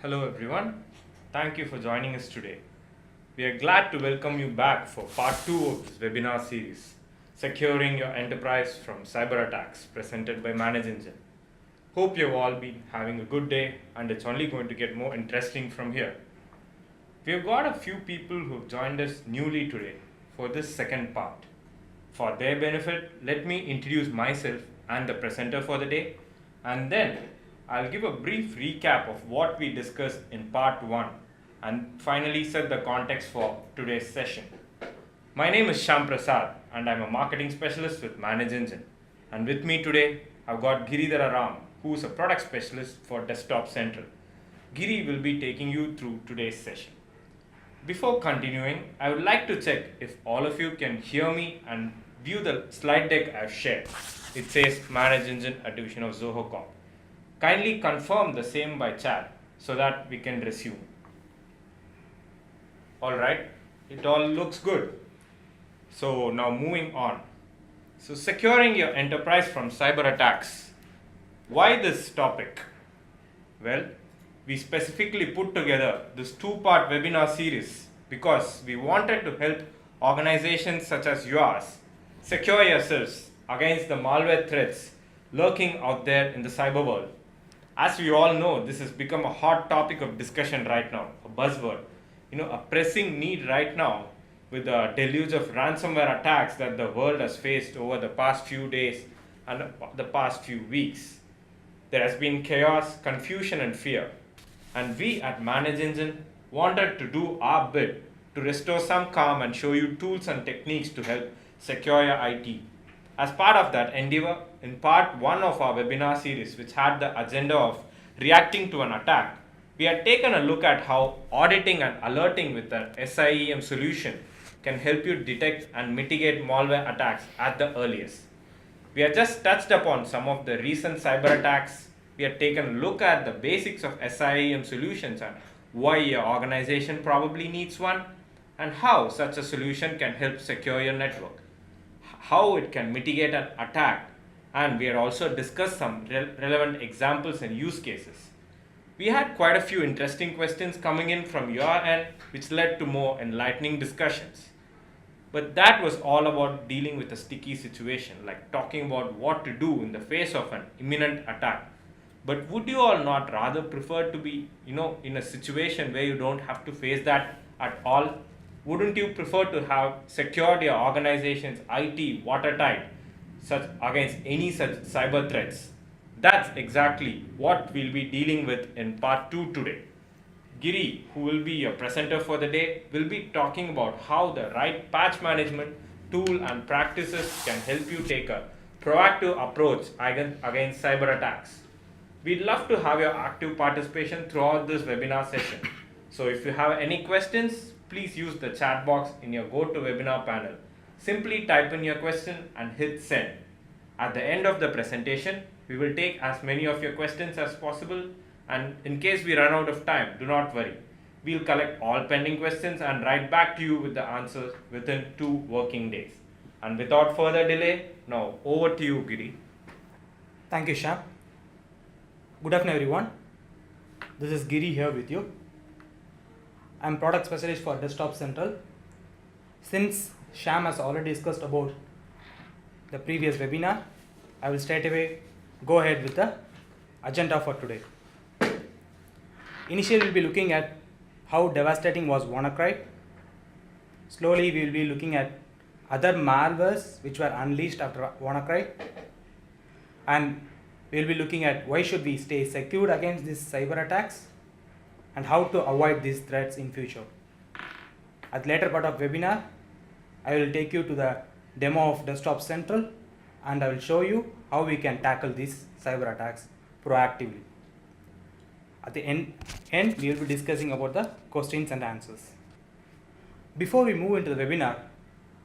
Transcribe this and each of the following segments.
Hello everyone, thank you for joining us today. We are glad to welcome you back for part 2 of this webinar series, Securing Your Enterprise from Cyber Attacks, presented by ManageEngine. Hope you've all been having a good day and it's only going to get more interesting from here. We've got a few people who've joined us newly today for this second part. For their benefit, let me introduce myself and the presenter for the day, and then I'll give a brief recap of what we discussed in part 1 and finally set the context for today's session. My name is Shyam Prasad and I'm a marketing specialist with ManageEngine. And with me today, I've got Giridhara Ram, who is a product specialist for Desktop Central. Giri will be taking you through today's session. Before continuing, I would like to check if all of you can hear me and view the slide deck I've shared. It says ManageEngine, a division of Zoho Corp. Kindly confirm the same by chat so that we can resume. Alright, it all looks good. So now moving on. So securing your enterprise from cyber attacks. Why this topic? Well, we specifically put together this two-part webinar series because we wanted to help organizations such as yours secure yourselves against the malware threats lurking out there in the cyber world. As we all know, this has become a hot topic of discussion right now, a buzzword, a pressing need right now with the deluge of ransomware attacks that the world has faced over the past few days and the past few weeks. There has been chaos, confusion and fear. And we at ManageEngine wanted to do our bit to restore some calm and show you tools and techniques to help secure your IT. As part of that endeavor, in part 1 of our webinar series, which had the agenda of reacting to an attack, we had taken a look at how auditing and alerting with an SIEM solution can help you detect and mitigate malware attacks at the earliest. We have just touched upon some of the recent cyber attacks. We have taken a look at the basics of SIEM solutions and why your organization probably needs one, and how such a solution can help secure your network, how it can mitigate an attack, and we had also discussed some relevant examples and use cases. We had quite a few interesting questions coming in from your end, which led to more enlightening discussions. But that was all about dealing with a sticky situation, like talking about what to do in the face of an imminent attack. But would you all not rather prefer to be, in a situation where you don't have to face that at all? Wouldn't you prefer to have secured your organization's IT watertight against any such cyber threats? That's exactly what we'll be dealing with in part 2 today. Giri, who will be your presenter for the day, will be talking about how the right patch management tool and practices can help you take a proactive approach against cyber attacks. We'd love to have your active participation throughout this webinar session. So if you have any questions, please use the chat box in your GoToWebinar panel. Simply type in your question and hit send. At the end of the presentation, we will take as many of your questions as possible, and in case we run out of time, do not worry. We'll collect all pending questions and write back to you with the answers within 2 working days. And without further delay, now over to you, Giri. Thank you, Shyam. Good afternoon, everyone. This is Giri here with you. I'm product specialist for Desktop Central. Since Shyam has already discussed about the previous webinar, I will straight away go ahead with the agenda for today. Initially, we'll be looking at how devastating was WannaCry. Slowly, we will be looking at other malwares which were unleashed after WannaCry. And we'll be looking at why should we stay secured against these cyber attacks and how to avoid these threats in future. At the later part of webinar, I will take you to the demo of Desktop Central and I will show you how we can tackle these cyber attacks proactively. At the end we will be discussing about the questions and answers. Before we move into the webinar,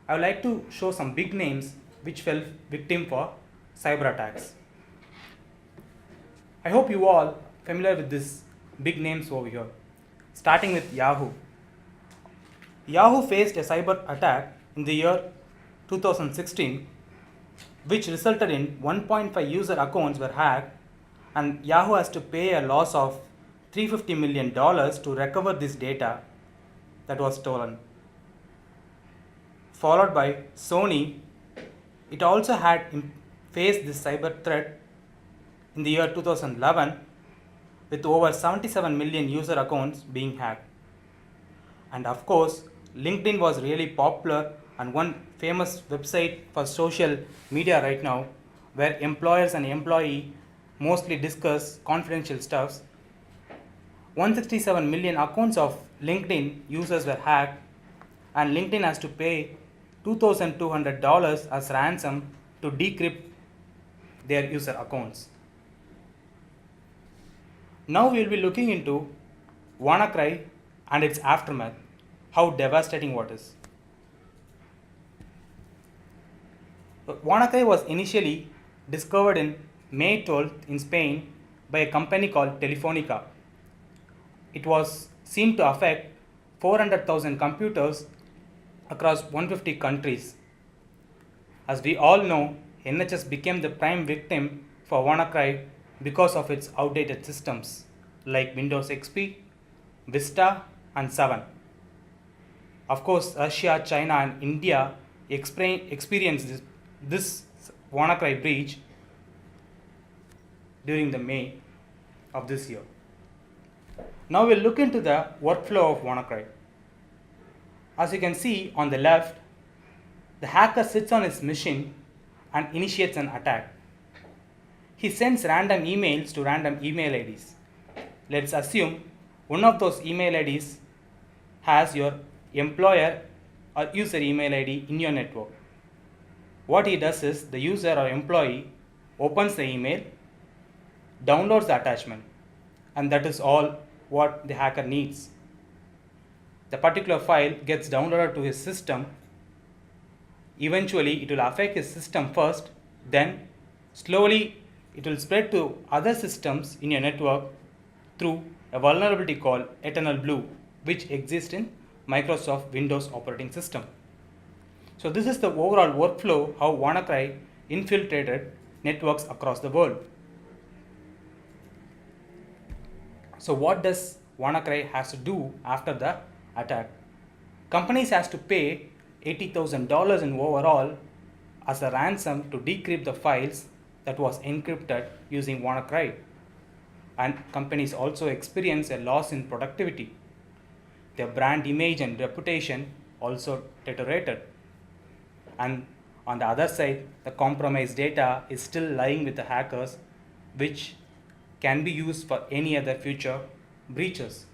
I would like to show some big names which fell victim for cyber attacks. I hope you all familiar with these big names over here. Starting with Yahoo. Yahoo faced a cyber attack in the year 2016, which resulted in 1.5 user accounts were hacked, and Yahoo has to pay a loss of $350 million to recover this data that was stolen. Followed by Sony, it also had faced this cyber threat in the year 2011 with over 77 million user accounts being hacked. And of course, LinkedIn was really popular and one famous website for social media right now where employers and employee mostly discuss confidential stuffs. 167 million accounts of LinkedIn users were hacked and LinkedIn has to pay $2,200 as ransom to decrypt their user accounts. Now we will be looking into WannaCry and its aftermath, how devastating what is. WannaCry was initially discovered in May 12th in Spain by a company called Telefonica. It was seen to affect 400,000 computers across 150 countries. As we all know, NHS became the prime victim for WannaCry because of its outdated systems like Windows XP, Vista, and 7. Of course, Russia, China, and India experienced this WannaCry breach during the May of this year. Now we'll look into the workflow of WannaCry. As you can see on the left, the hacker sits on his machine and initiates an attack. He sends random emails to random email IDs. Let's assume one of those email IDs has your employer or user email ID in your network. What he does is the user or employee opens the email, downloads the attachment, and that is all what the hacker needs. The particular file gets downloaded to his system. Eventually, it will affect his system first, then slowly it will spread to other systems in your network through a vulnerability called Eternal Blue, which exists in Microsoft Windows operating system. So this is the overall workflow how WannaCry infiltrated networks across the world. So what does WannaCry has to do after the attack? Companies has to pay $80,000 in overall as a ransom to decrypt the files that was encrypted using WannaCry. And companies also experience a loss in productivity. Their brand image and reputation also deteriorated. And on the other side, the compromised data is still lying with the hackers, which can be used for any other future breaches.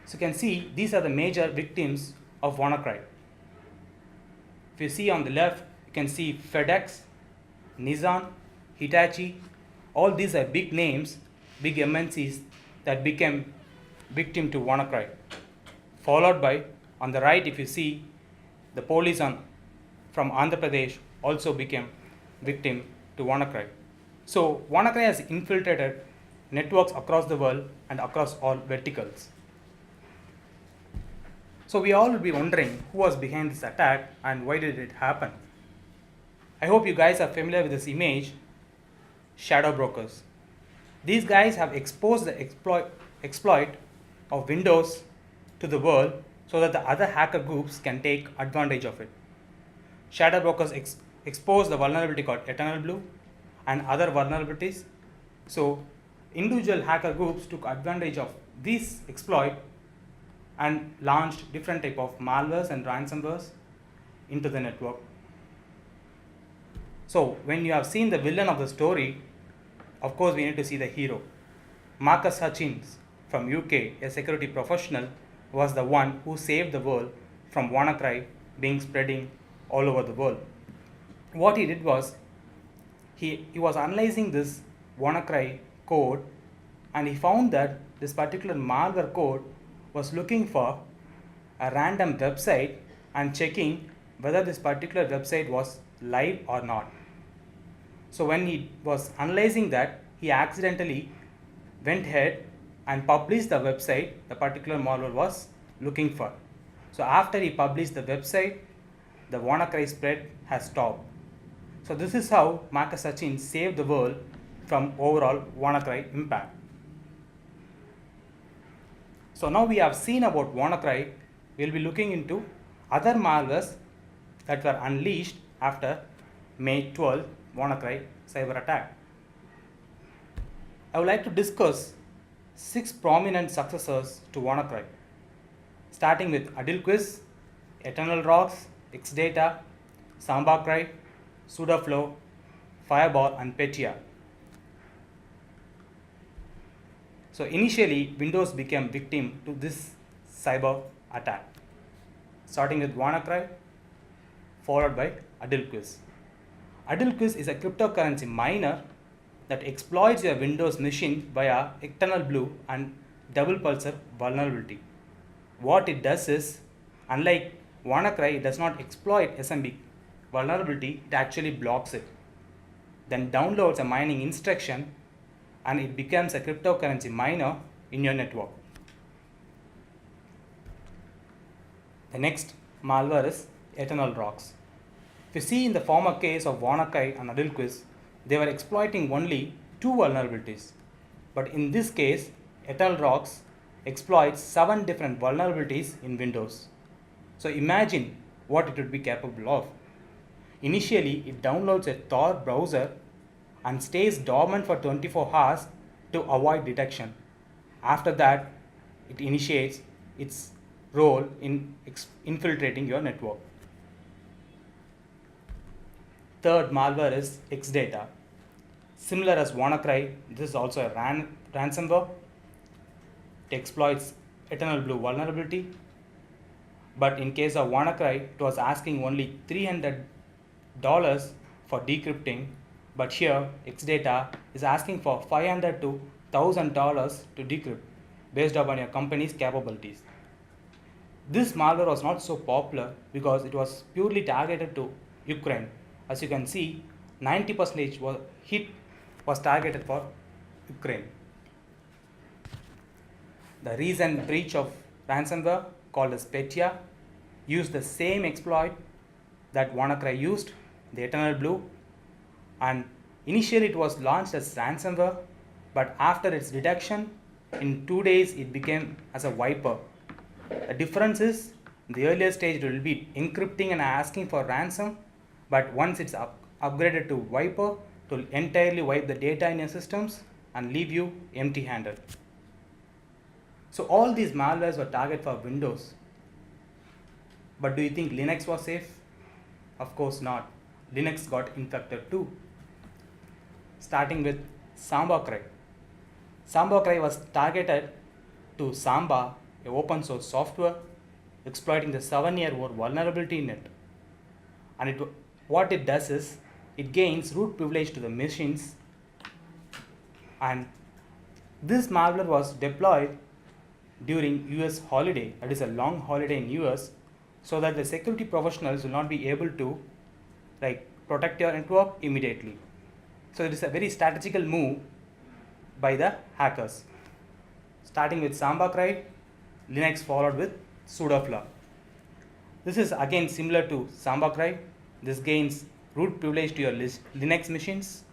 So you can see these are the major victims of WannaCry. If you see on the left, you can see FedEx, Nissan, Hitachi. All these are big names, big MNCs that became victim to WannaCry. Followed by, on the right, if you see, the police from Andhra Pradesh also became victim to WannaCry. So WannaCry has infiltrated networks across the world and across all verticals. So we all will be wondering who was behind this attack and why did it happen. I hope you guys are familiar with this image, shadow brokers. These guys have exposed the exploit of Windows to the world so that the other hacker groups can take advantage of it. Shadow brokers expose the vulnerability called Eternal Blue and other vulnerabilities. So individual hacker groups took advantage of this exploit and launched different type of malwares and ransomwares into the network. So when you have seen the villain of the story, of course we need to see the hero. Marcus Hutchins from UK, a security professional, was the one who saved the world from WannaCry being spreading all over the world. What he did was, he was analyzing this WannaCry code and he found that this particular malware code was looking for a random website and checking whether this particular website was live or not. So when he was analyzing that, he accidentally went ahead and published the website the particular malware was looking for. So after he published the website, the WannaCry spread has stopped. So this is how Marcus Hutchins saved the world from overall WannaCry impact. So now we have seen about WannaCry, we'll be looking into other malwares that were unleashed after May 12 WannaCry cyber attack. I would like to discuss 6 prominent successors to WannaCry, starting with Adilquiz, Eternal Rocks, Xdata, SambaCry, Sudaflow, Fireball, and Petya. So initially, Windows became victim to this cyber attack, starting with WannaCry, followed by Adilquiz. Adilquiz is a cryptocurrency miner that exploits your Windows machine via Eternal Blue and double pulsar vulnerability. What it does is, unlike WannaCry, it does not exploit SMB vulnerability, it actually blocks it. Then downloads a mining instruction and it becomes a cryptocurrency miner in your network. The next malware is Eternal Rocks. If you see in the former case of WannaCry and Adilquiz, they were exploiting only 2 vulnerabilities. But in this case, Eternal Rocks exploits 7 different vulnerabilities in Windows. So imagine what it would be capable of. Initially, it downloads a Tor browser and stays dormant for 24 hours to avoid detection. After that, it initiates its role in infiltrating your network. Third malware is Xdata. Similar as WannaCry, this is also a ransomware. It exploits Eternal Blue vulnerability. But in case of WannaCry, it was asking only $300 for decrypting. But here, Xdata is asking for $500 to $1,000 to decrypt based upon your company's capabilities. This malware was not so popular because it was purely targeted to Ukraine. As you can see, 90% hit was targeted for Ukraine. The recent breach of ransomware called as Petya used the same exploit that WannaCry used, the Eternal Blue, and initially it was launched as ransomware, but after its detection, in 2 days it became as a wiper. The difference is, in the earlier stage it will be encrypting and asking for ransom, but once it's upgraded to wiper, it will entirely wipe the data in your systems and leave you empty-handed. So all these malwares were targeted for Windows. But do you think Linux was safe? Of course not. Linux got infected too. Starting with SambaCry. SambaCry was targeted to Samba, a open source software, exploiting the 7-year-old vulnerability in it. And what it does is, it gains root privilege to the machines, and this malware was deployed during US holiday, that is a long holiday in US, so that the security professionals will not be able to protect your network immediately. So it is a very strategical move by the hackers. Starting with SambaCry, Linux followed with Sudaflow. This is again similar to SambaCry. This gains root privilege to your Linux machines,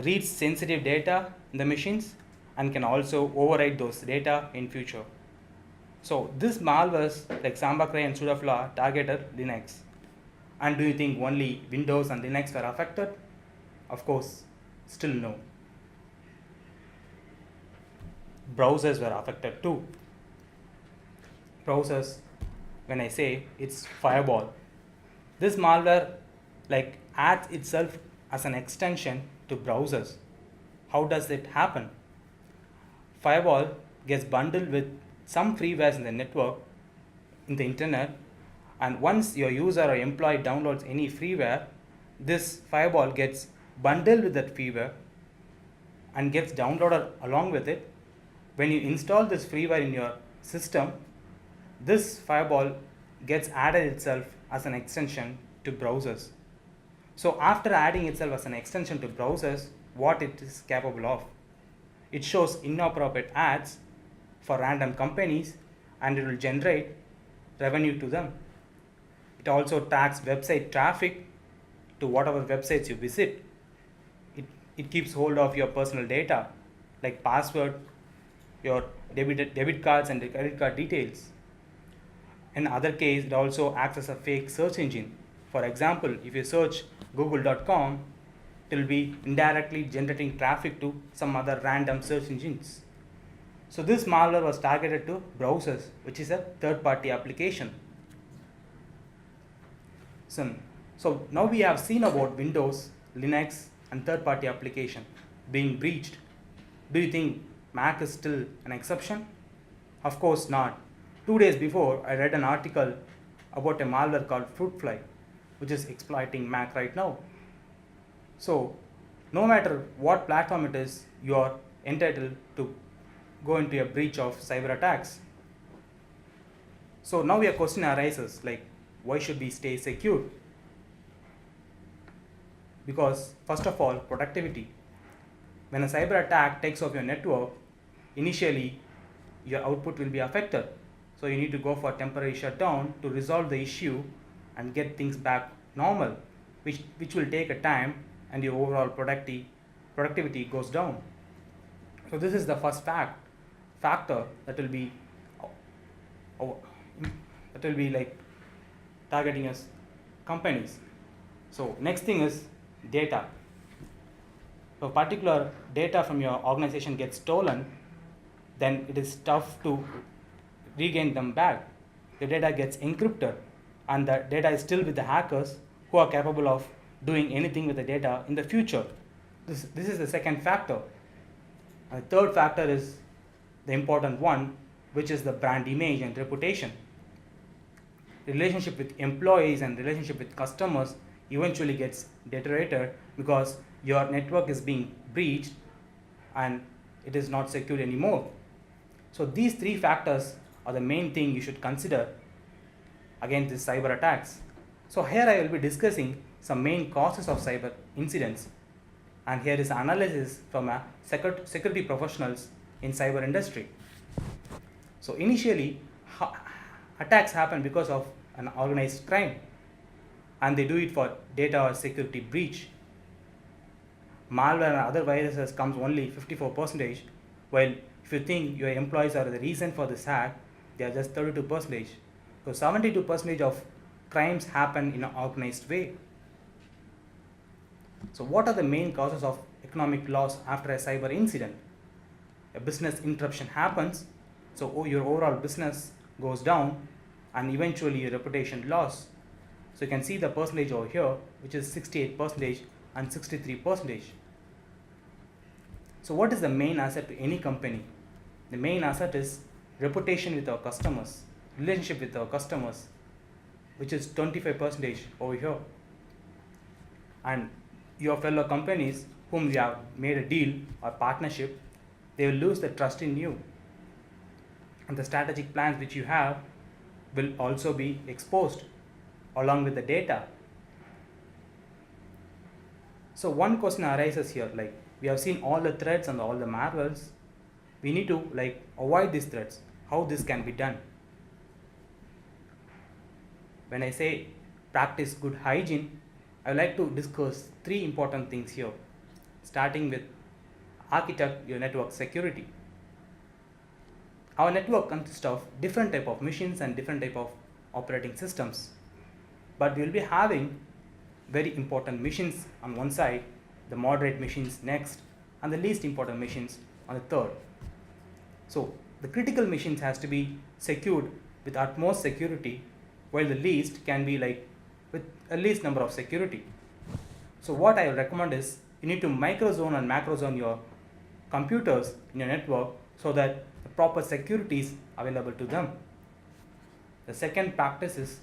reads sensitive data in the machines, and can also overwrite those data in future. So this malwares like SambaCry and Sudaflow targeted Linux. And do you think only Windows and Linux were affected? Of course, still no. Browsers were affected too. Browsers, when I say it's Fireball, this malware adds itself as an extension to browsers. How does it happen? Fireball gets bundled with some freewares in the network, in the internet, and once your user or employee downloads any freeware, this Fireball gets bundled with that freeware and gets downloaded along with it. When you install this freeware in your system, this Fireball gets added itself as an extension to browsers. So after adding itself as an extension to browsers, what it is capable of? It shows inappropriate ads for random companies and it will generate revenue to them. It also tags website traffic to whatever websites you visit. It it keeps hold of your personal data like password, your debit cards and the credit card details. In other case, it also acts as a fake search engine. For example, if you search google.com, it will be indirectly generating traffic to some other random search engines. So this malware was targeted to browsers, which is a third-party application. So now we have seen about Windows, Linux, and third-party application being breached. Do you think Mac is still an exception? Of course not. 2 days before, I read an article about a malware called Fruit Fly, which is exploiting Mac right now. So no matter what platform it is, you are entitled to go into a breach of cyber attacks. So now your question arises like, why should we stay secure? Because first of all, productivity. When a cyber attack takes off your network, initially your output will be affected. So you need to go for temporary shutdown to resolve the issue and get things back normal, which will take a time, and your overall productivity goes down. So this is the first factor that will be like targeting us companies. So next thing is data. So particular data from your organization gets stolen, then it is tough to regain them back. The data gets encrypted, and the data is still with the hackers who are capable of doing anything with the data in the future. This is the second factor. And the third factor is the important one, which is the brand image and reputation. Relationship with employees and relationship with customers eventually gets deteriorated because your network is being breached and it is not secure anymore. So these three factors are the main thing you should consider against these cyber attacks. So here I will be discussing some main causes of cyber incidents, and here is analysis from a security professionals in cyber industry. So initially, attacks happen because of an organized crime, and they do it for data or security breach. Malware and other viruses comes only 54%, while if you think your employees are the reason for this hack, they are just 32%. So 72% of crimes happen in an organized way. So what are the main causes of economic loss after a cyber incident? A business interruption happens, so your overall business goes down, and eventually your reputation loss. So you can see the percentage over here, which is 68% and 63%. So what is the main asset to any company? The main asset is reputation with our customers, relationship with our customers, which is 25% over here. And your fellow companies whom you have made a deal or partnership, they will lose the trust in you. And the strategic plans which you have will also be exposed along with the data. So one question arises here, like we have seen all the threats and all the malwares. We need to avoid these threats. How this can be done? When I say practice good hygiene, I would like to discuss three important things here, starting with architect your network security. Our network consists of different type of machines and different type of operating systems, but we will be having very important machines on one side, the moderate machines next, and the least important machines on the third. So the critical machines has to be secured with utmost security, while the least can be with a least number of security. So what I will recommend is you need to microzone and macrozone your computers in your network so that the proper security is available to them. The second practice is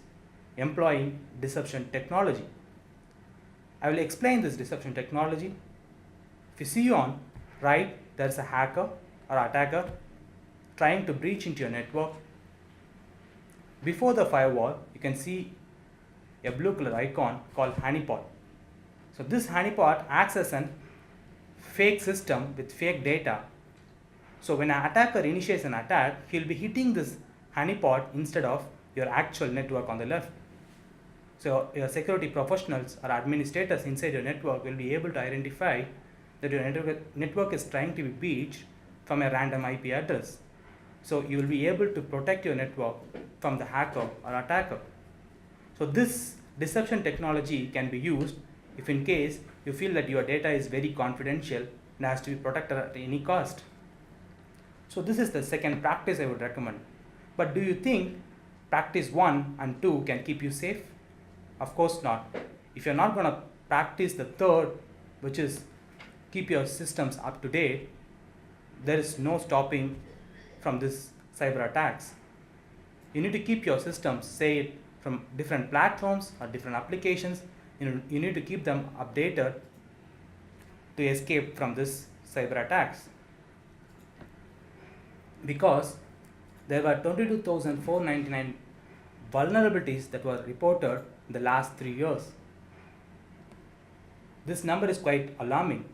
employing deception technology. I will explain this deception technology. If you see on right, there is a hacker or attacker trying to breach into your network. Before the firewall, you can see a blue color icon called honeypot. So this honeypot acts as a fake system with fake data. So when an attacker initiates an attack, he'll be hitting this honeypot instead of your actual network on the left. So your security professionals or administrators inside your network will be able to identify that your network is trying to be breached from a random IP address. So you will be able to protect your network from the hacker or attacker. So this deception technology can be used if in case you feel that your data is very confidential and has to be protected at any cost. So this is the second practice I would recommend. But do you think practice 1 and 2 can keep you safe? Of course not. If you're not going to practice the third, which is keep your systems up to date, there is no stopping from this cyber attacks. You need to keep your systems safe from different platforms or different applications. You need to keep them updated to escape from this cyber attacks. Because there were 22,499 vulnerabilities that were reported in the last 3 years. This number is quite alarming.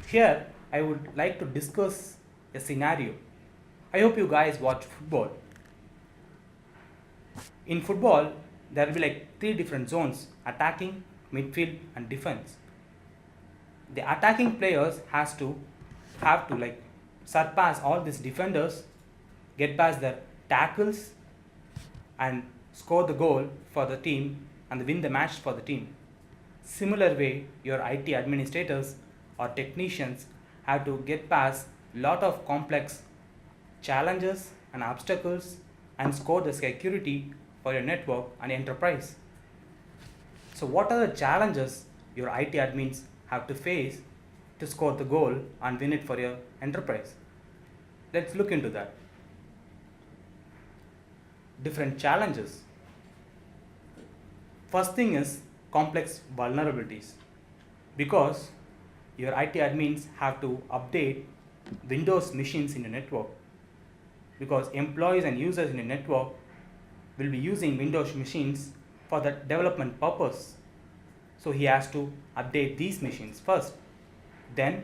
Here, I would like to discuss a scenario. I hope you guys watch football. In football, there will be like 3 different zones: attacking, midfield, and defense. The attacking players have to like surpass all these defenders, get past their tackles, and score the goal for the team and win the match for the team. Similar way, your IT administrators or technicians have to get past lot of complex challenges and obstacles and score the security for your network and enterprise. So what are the challenges your IT admins have to face to score the goal and win it for your enterprise? Let's look into that. Different challenges. First thing is complex vulnerabilities, because your IT admins have to update Windows machines in your network, because employees and users in your network will be using Windows machines for the development purpose. So he has to update these machines first. Then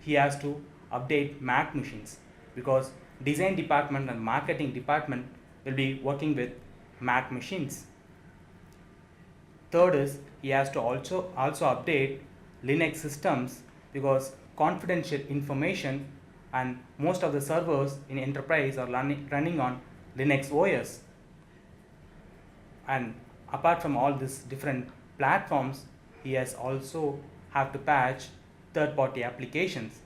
he has to update Mac machines, because design department and marketing department will be working with Mac machines. Third is he has to also update Linux systems, because confidential information and most of the servers in enterprise are running on Linux OS. And apart from all these different platforms, he has also have to patch third-party applications,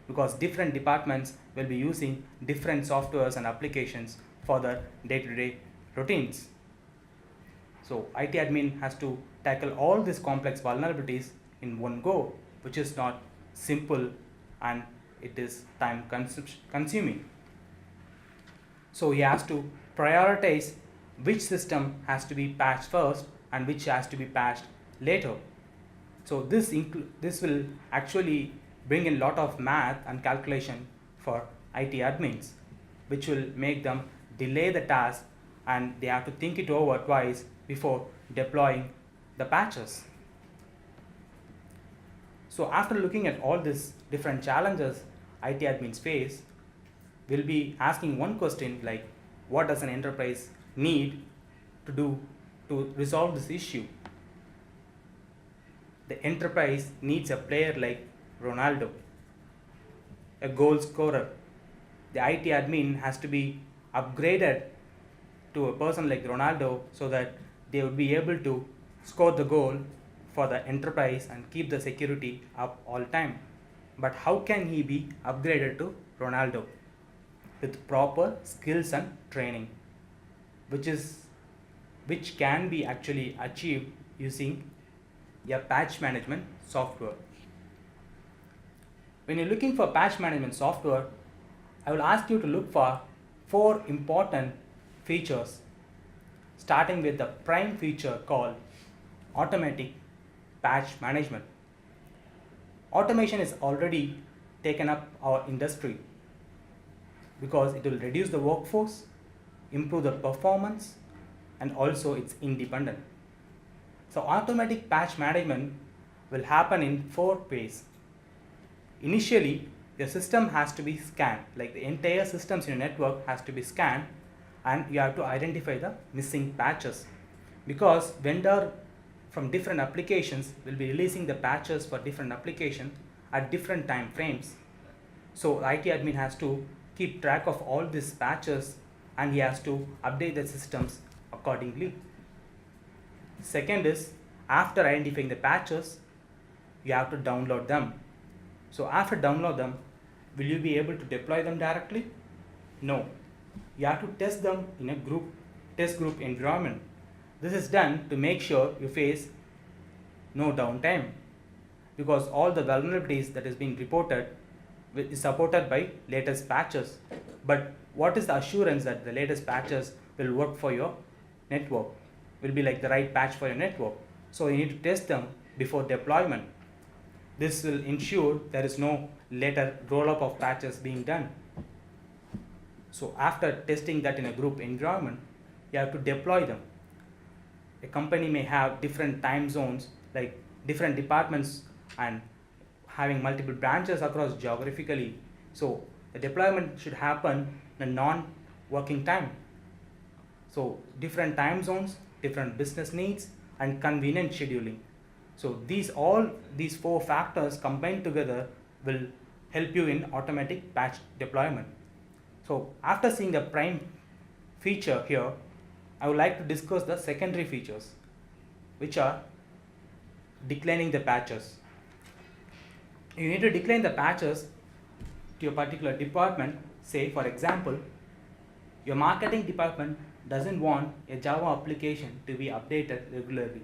because different departments will be using different softwares and applications for their day-to-day routines. So IT admin has to tackle all these complex vulnerabilities in one go, which is not simple and it is time consuming. So he has to prioritize which system has to be patched first and which has to be patched later. So this will actually bring in a lot of math and calculation for IT admins, which will make them delay the task and they have to think it over twice before deploying the patches. So after looking at all these different challenges IT admins face, we'll be asking one question like, what does an enterprise need to do to resolve this issue? The enterprise needs a player like Ronaldo, a goal scorer. The IT admin has to be upgraded to a person like Ronaldo so that they would be able to score the goal for the enterprise and keep the security up all time. But how can he be upgraded to Ronaldo? With proper skills and training, which can be actually achieved using a patch management software. When you're looking for patch management software, I will ask you to look for 4 important features, starting with the prime feature called automatic patch management. Automation is already taken up our industry because it will reduce the workforce, improve the performance, and also it's independent. So automatic patch management will happen in 4 ways. Initially, your system has to be scanned, like the entire systems in your network has to be scanned, and you have to identify the missing patches, because vendor from different applications will be releasing the patches for different applications, at different time frames. So IT admin has to keep track of all these patches and he has to update the systems accordingly. Second is, after identifying the patches, you have to download them. So after download them, will you be able to deploy them directly? No. You have to test them in a test group environment. This is done to make sure you face no downtime, because all the vulnerabilities that is being reported is supported by latest patches. But what is the assurance that the latest patches will work for your network, will be like the right patch for your network? So you need to test them before deployment. This will ensure there is no later roll-up of patches being done. So after testing that in a group environment, you have to deploy them. A company may have different time zones, like different departments, and having multiple branches across geographically. So the deployment should happen in a non-working time. So different time zones, different business needs, and convenient scheduling. So these 4 factors combined together will help you in automatic patch deployment. So after seeing the prime feature here, I would like to discuss the secondary features, which are declining the patches. You need to decline the patches to your particular department. Say for example, your marketing department doesn't want a Java application to be updated regularly.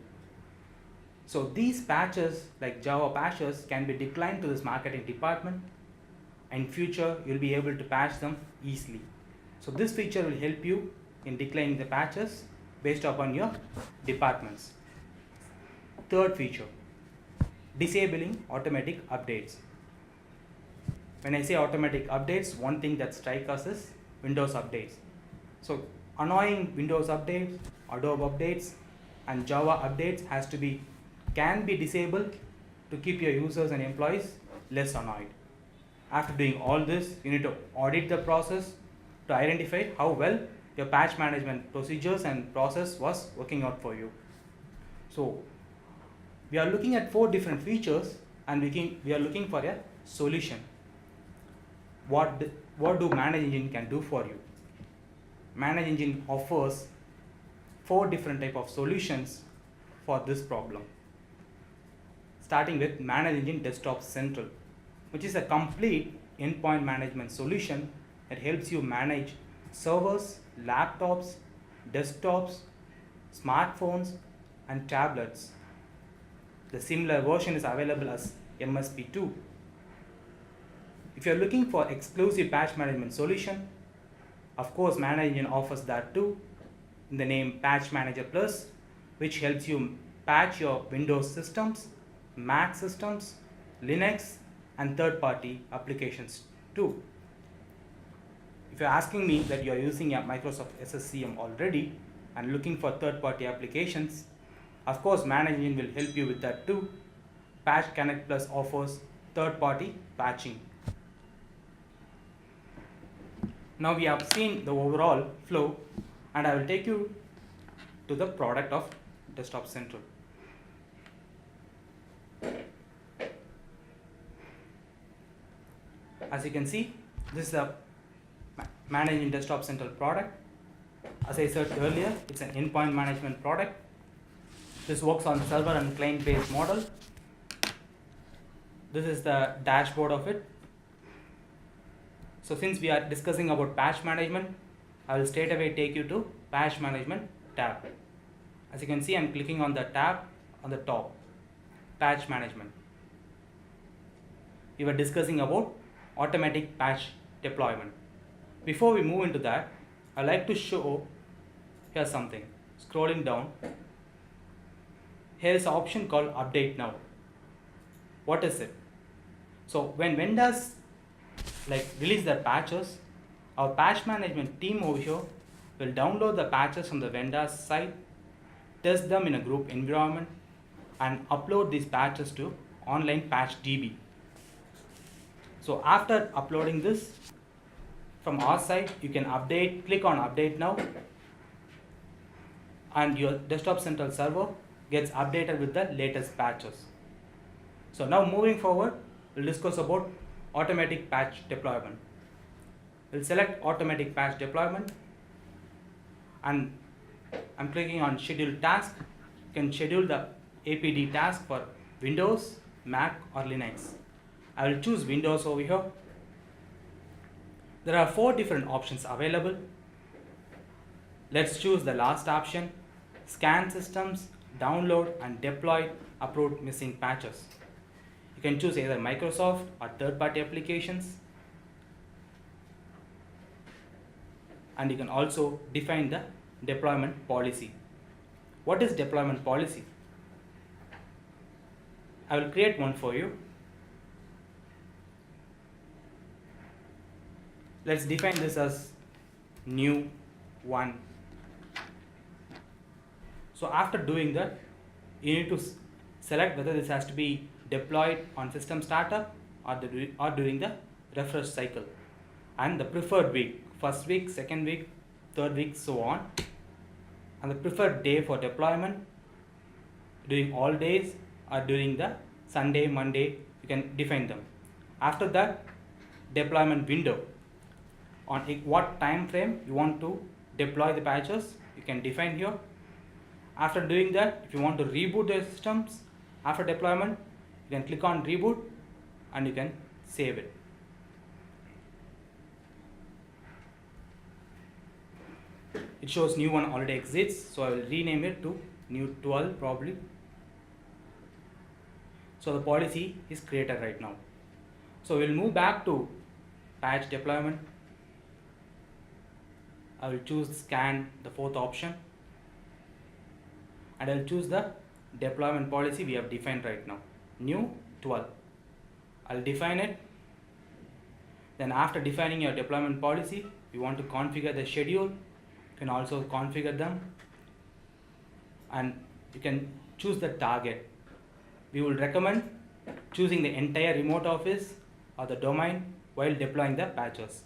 So these patches, like Java patches, can be declined to this marketing department. In future, you'll be able to patch them easily. So this feature will help you in declining the patches based upon your departments. Third feature, disabling automatic updates. When I say automatic updates, one thing that strikes us is Windows updates. So annoying Windows updates, Adobe updates, and Java updates can be disabled to keep your users and employees less annoyed. After doing all this, you need to audit the process to identify how well your patch management procedures and process was working out for you. So we are looking at 4 different features, and we are looking for a solution. What do ManageEngine can do for you? ManageEngine offers 4 different type of solutions for this problem. Starting with ManageEngine Desktop Central, which is a complete endpoint management solution that helps you manage servers, laptops, desktops, smartphones, and tablets. The similar version is available as MSP2. If you are looking for exclusive patch management solution, of course ManageEngine offers that too, in the name Patch Manager Plus, which helps you patch your Windows systems, Mac systems, Linux, and third-party applications too. If you're asking me that you're using a Microsoft SSCM already and looking for third-party applications, of course ManageEngine will help you with that too. Patch Connect Plus offers third-party patching. Now we have seen the overall flow, and I will take you to the product of Desktop Central. As you can see, this is a ManageEngine Desktop Central product. As I said earlier, it's an endpoint management product. This works on server and client based model. This is the dashboard of it. So since we are discussing about patch management, I will straight away take you to patch management tab. As you can see, I'm clicking on the tab on the top, patch management. We were discussing about automatic patch deployment. Before we move into that, I like to show here something. Scrolling down, here is an option called update now. What is it? So when vendors release their patches, our patch management team over here will download the patches from the vendor's site, test them in a group environment, and upload these patches to online patch DB. So after uploading this from our side, you can click on update now, and your Desktop Central server gets updated with the latest patches. So now moving forward, we'll discuss about automatic patch deployment. We'll select automatic patch deployment and I'm clicking on schedule task. You can schedule the APD task for Windows, Mac or Linux. I will choose Windows over here. There are 4 different options available. Let's choose the last option, scan systems, download and deploy approved missing patches. You can choose either Microsoft or third-party applications. And you can also define the deployment policy. What is deployment policy? I will create one for you. Let's define this as new one. So after doing that, you need to select whether this has to be deployed on system startup or during the refresh cycle, and the preferred week, first week, second week, third week, so on, and the preferred day for deployment, during all days or during the Sunday, Monday, you can define them. After that, deployment window, on what time frame you want to deploy the patches, you can define here. After doing that, if you want to reboot the systems after deployment, you can click on reboot and you can save it. It shows new one already exists, so I will rename it to new 12 probably. So the policy is created right now. So we'll move back to patch deployment. I will choose scan, the 4th option, and I'll choose the deployment policy we have defined right now, new 12. I'll define it. Then after defining your deployment policy, you want to configure the schedule. You can also configure them, and you can choose the target. We will recommend choosing the entire remote office or the domain while deploying the patches.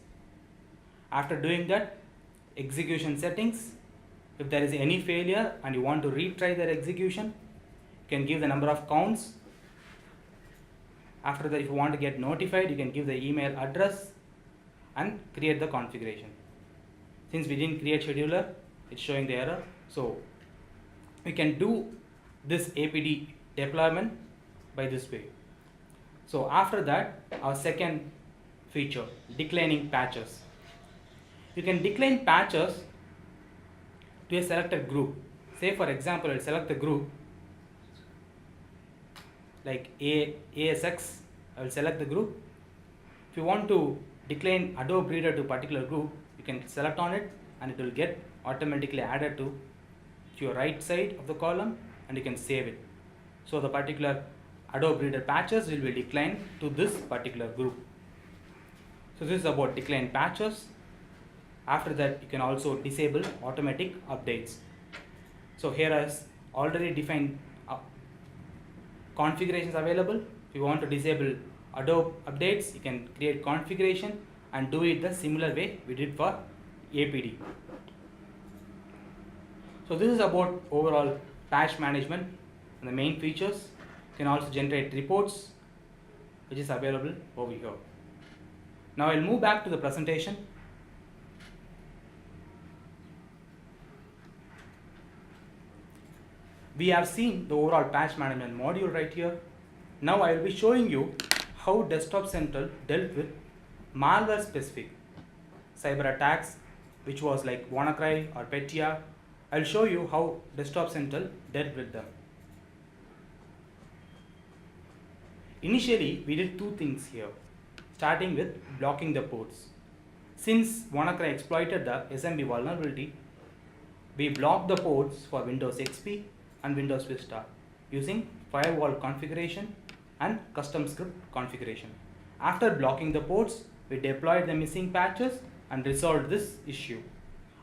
After doing that, execution settings. If there is any failure and you want to retry their execution, you can give the number of counts. After that, if you want to get notified, you can give the email address and create the configuration. Since we didn't create scheduler, it's showing the error. So we can do this APD deployment by this way. So after that, our second feature, declining patches. You can decline patches to a selected group. Say for example, I'll select the group like ASX. I will select the group. If you want to decline Adobe Reader to a particular group, you can select on it and it will get automatically added to your right side of the column, and you can save it. So the particular Adobe Reader patches will be declined to this particular group. So this is about decline patches. After that, you can also disable automatic updates. So here is already defined configurations available. If you want to disable Adobe updates, you can create configuration and do it the similar way we did for APD. So this is about overall patch management and the main features. You can also generate reports, which is available over here. Now I'll move back to the presentation. We have seen the overall patch management module right here. Now I will be showing you how Desktop Central dealt with malware specific cyber attacks, which was like WannaCry or Petya. I'll show you how Desktop Central dealt with them. Initially, we did 2 things here, starting with blocking the ports. Since WannaCry exploited the SMB vulnerability, we blocked the ports for Windows XP and Windows Vista using firewall configuration and custom script configuration. After blocking the ports, we deployed the missing patches and resolved this issue.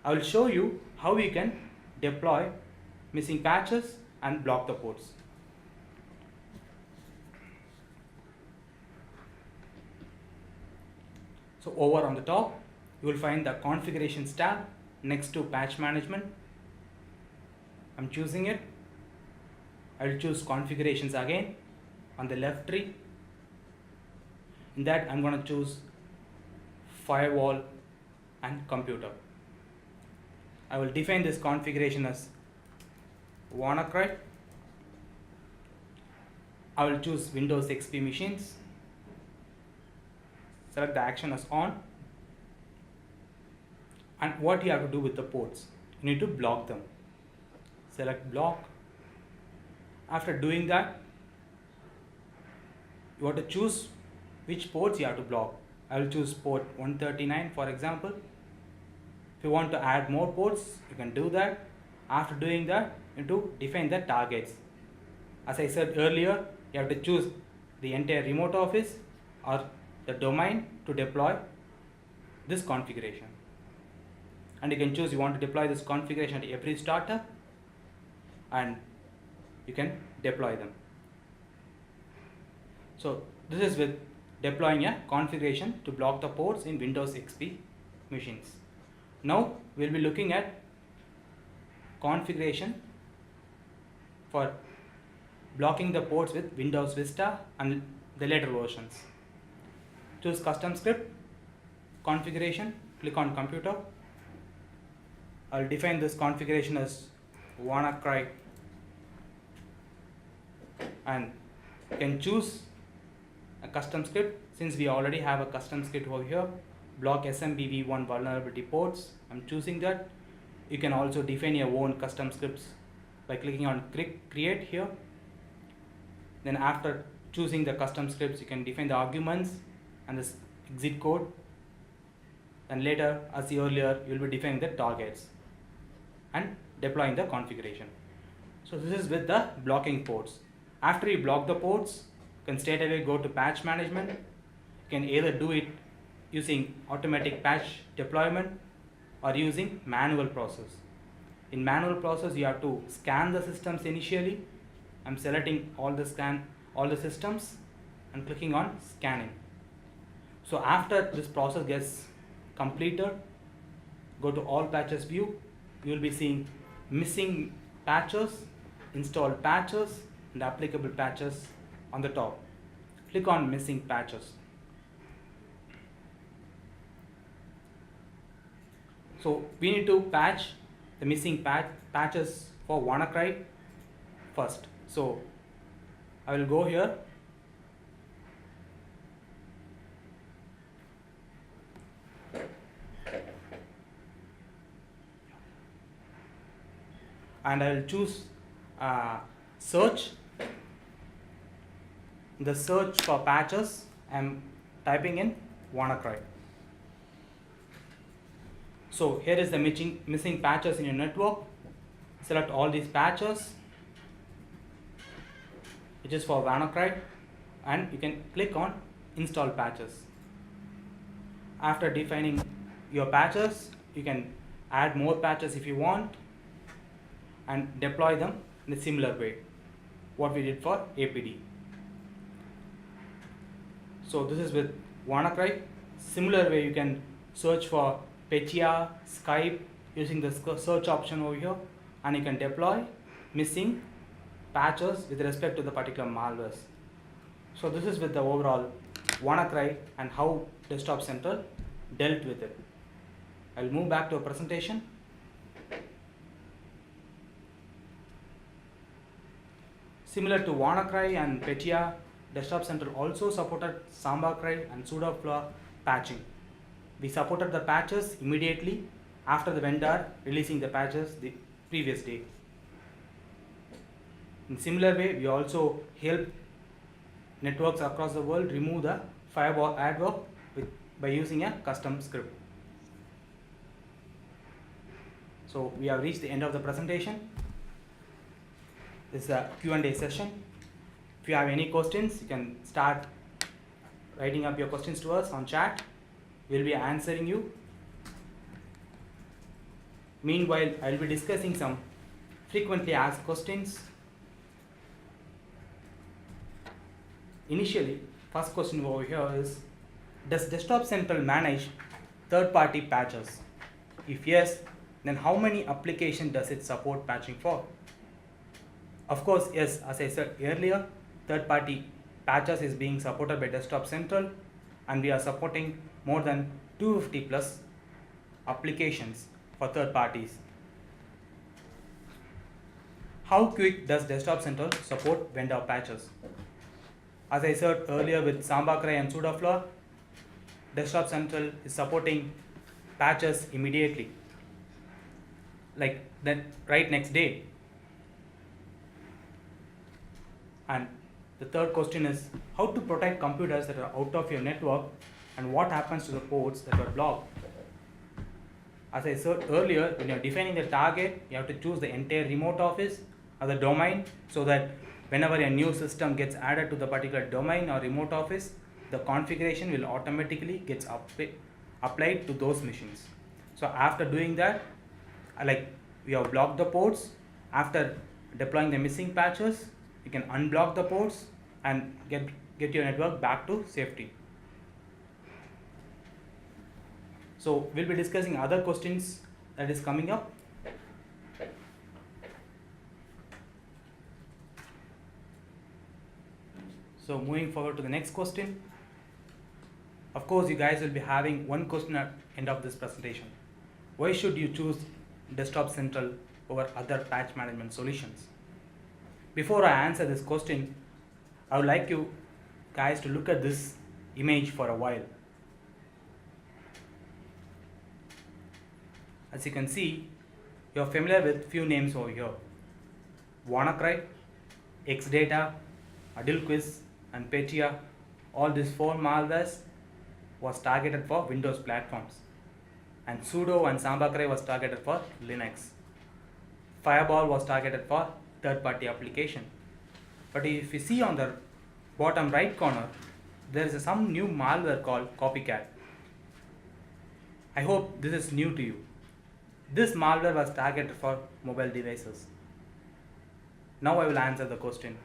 I will show you how we can deploy missing patches and block the ports. So over on the top, you will find the configurations tab next to patch management. I'm choosing it. I will choose configurations again on the left tree. In that, I'm going to choose firewall and computer. I will define this configuration as WannaCry. I will choose Windows XP machines. Select the action as on. And what you have to do with the ports, you need to block them. Select block. After doing that, you want to choose which ports you have to block. I will choose port 139 for example. If you want to add more ports, you can do that. After doing that, you need to define the targets. As I said earlier, you have to choose the entire remote office or the domain to deploy this configuration. And you can choose you want to deploy this configuration at every startup, and you can deploy them. So this is with deploying a configuration to block the ports in Windows XP machines. Now we'll be looking at configuration for blocking the ports with Windows Vista and the later versions. Choose custom script, configuration, click on computer. I'll define this configuration as WannaCry, and you can choose a custom script. Since we already have a custom script over here, block SMBV1 vulnerability ports, I'm choosing that. You can also define your own custom scripts by clicking on create here. Then after choosing the custom scripts, you can define the arguments and this exit code, and later, as earlier, you will be defining the targets and deploying the configuration. So this is with the blocking ports. After you block the ports, you can straight away go to patch management. You can either do it using automatic patch deployment or using manual process. In manual process, you have to scan the systems initially. I'm selecting all the systems and clicking on scanning. So after this process gets completed, go to all patches view. You will be seeing missing patches, installed patches, and applicable patches on the top. Click on missing patches. So we need to patch the missing patches for WannaCry first. So I will go here. And I will choose search. In the search for patches, I am typing in WannaCry. So here is the missing patches in your network. Select all these patches, which is for WannaCry, and you can click on install patches. After defining your patches, you can add more patches if you want and deploy them in a similar way, what we did for APD. So this is with WannaCry. Similar way, you can search for Petya, Skype using the search option over here, and you can deploy missing patches with respect to the particular malwares. So this is with the overall WannaCry and how Desktop Central dealt with it. I'll move back to a presentation. Similar to WannaCry and Petya, Desktop Central also supported SambaCry and Sudaflow patching. We supported the patches immediately after the vendor releasing the patches the previous day. In similar way, we also help networks across the world remove the firewall adware by using a custom script. So we have reached the end of the presentation. This is a Q&A session. If you have any questions, you can start writing up your questions to us on chat. We'll be answering you. Meanwhile, I'll be discussing some frequently asked questions. Initially, first question over here is, does Desktop Central manage third-party patches? If yes, then how many applications does it support patching for? Of course, yes, as I said earlier, third-party patches is being supported by Desktop Central. and we are supporting more than 250 plus applications for third parties. How quick does Desktop Central support vendor patches? As I said earlier with Samba Cry and Sudaflower, Desktop Central is supporting patches immediately, like then right next day. And the third question is how to protect computers that are out of your network and what happens to the ports that are blocked. As I said earlier, when you're defining the target, you have to choose the entire remote office or the domain so that whenever a new system gets added to the particular domain or remote office, the configuration will automatically get applied to those machines. So after doing that, we have blocked the ports. After deploying the missing patches, you can unblock the ports and get your network back to safety. So we'll be discussing other questions that is coming up. So moving forward to the next question. Of course, you guys will be having one question at the end of this presentation. Why should you choose Desktop Central over other patch management solutions? Before I answer this question, I would like you guys to look at this image for a while. As you can see, you are familiar with few names over here. WannaCry, Xdata, Adilquiz, and Petya. All these 4 malwares was targeted for Windows platforms, and Sudo and Samba Cry was targeted for Linux. Fireball was targeted for third-party application. But if you see on the bottom right corner, there is some new malware called Copycat. I hope this is new to you. This malware was targeted for mobile devices. Now I will answer the question.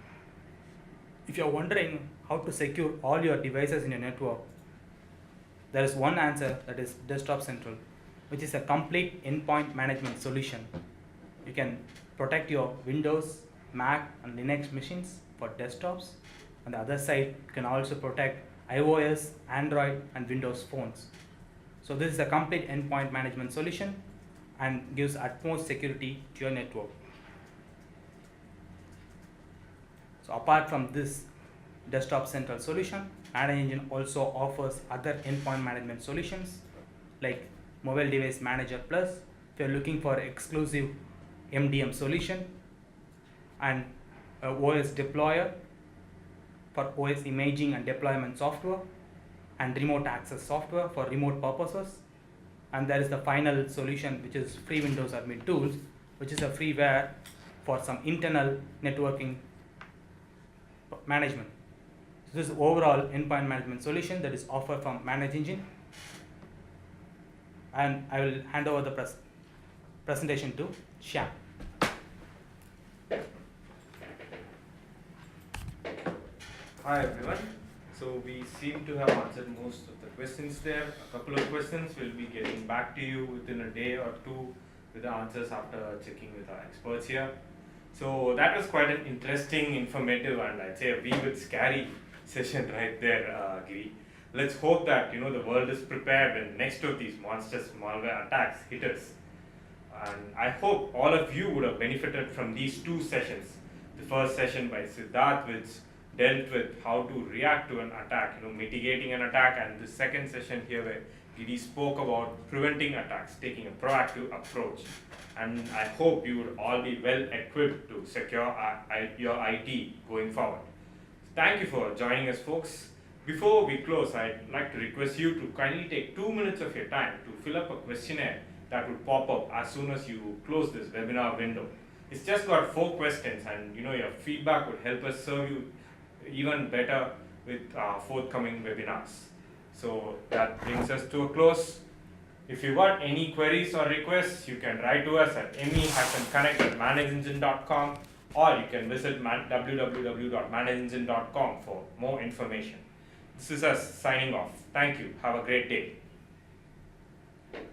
If you are wondering how to secure all your devices in your network, there is one answer, that is Desktop Central, which is a complete endpoint management solution. You can protect your Windows, Mac, and Linux machines for desktops. On the other side, you can also protect iOS, Android, and Windows phones. So this is a complete endpoint management solution and gives utmost security to your network. So apart from this Desktop Central solution, ManageEngine also offers other endpoint management solutions like Mobile Device Manager Plus if you're looking for exclusive MDM solution, and OS Deployer for OS imaging and deployment software, and remote access software for remote purposes. And there is the final solution, which is Free Windows Admin Tools, which is a freeware for some internal networking management. So this is overall endpoint management solution that is offered from ManageEngine. And I will hand over the presentation to Shyam. Hi everyone. So we seem to have answered most of the questions there. A couple of questions we'll be getting back to you within a day or two with the answers after checking with our experts here. So that was quite an interesting, informative, and I'd say a wee bit scary session right there, Giri. Let's hope that the world is prepared when next of these monstrous malware attacks hit us. And I hope all of you would have benefited from these 2 sessions. The first session by Siddharth, which dealt with how to react to an attack, mitigating an attack, and the second session here where Giri spoke about preventing attacks, taking a proactive approach. And I hope you would all be well equipped to secure your IT going forward. Thank you for joining us, folks. Before we close, I'd like to request you to kindly take 2 minutes of your time to fill up a questionnaire that will pop up as soon as you close this webinar window. It's just got 4 questions, and your feedback would help us serve you even better with forthcoming webinars. So that brings us to a close. If you got any queries or requests, you can write to us at me-connect@manageengine.com, or you can visit www.manageengine.com for more information. This is us signing off. Thank you. Have a great day.